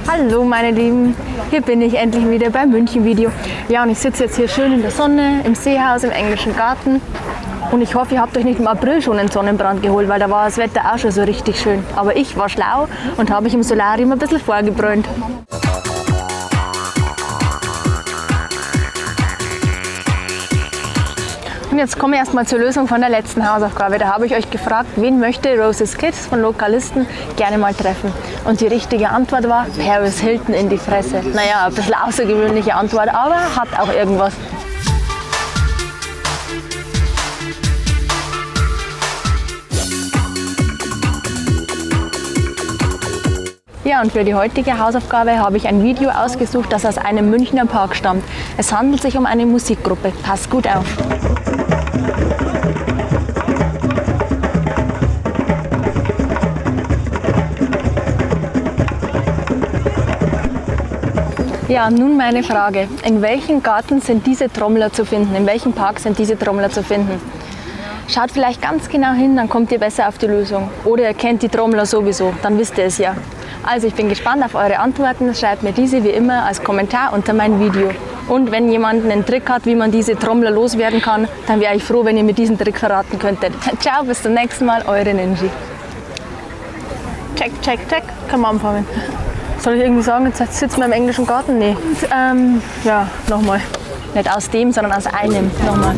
Hallo meine Lieben, hier bin ich endlich wieder beim München-Video. Ja, und ich sitze jetzt hier schön in der Sonne, im Seehaus, im englischen Garten. Und ich hoffe, ihr habt euch nicht im April schon einen Sonnenbrand geholt, weil da war das Wetter auch schon so richtig schön. Aber ich war schlau und habe mich im Solarium ein bisschen vorgebräunt. Und jetzt komme ich erstmal zur Lösung von der letzten Hausaufgabe. Da habe ich euch gefragt, wen möchte Roses Kids von Lokalisten gerne mal treffen? Und die richtige Antwort war Paris Hilton in die Fresse. Naja, ein bisschen außergewöhnliche Antwort, aber hat auch irgendwas. Ja, und für die heutige Hausaufgabe habe ich ein Video ausgesucht, das aus einem Münchner Park stammt. Es handelt sich um eine Musikgruppe. Passt gut auf. Ja, nun meine Frage. In welchem Garten sind diese Trommler zu finden? In welchem Park sind diese Trommler zu finden? Schaut vielleicht ganz genau hin, dann kommt ihr besser auf die Lösung. Oder ihr kennt die Trommler sowieso, dann wisst ihr es ja. Also ich bin gespannt auf eure Antworten. Schreibt mir diese wie immer als Kommentar unter mein Video. Und wenn jemand einen Trick hat, wie man diese Trommler loswerden kann, dann wäre ich froh, wenn ihr mir diesen Trick verraten könntet. Ciao, bis zum nächsten Mal, eure Ninji. Check, check, check. Kann man anfangen. Soll ich irgendwie sagen, jetzt sitzen wir im englischen Garten? Nee. Ja, nochmal. Nicht aus dem, sondern aus einem. Nochmal.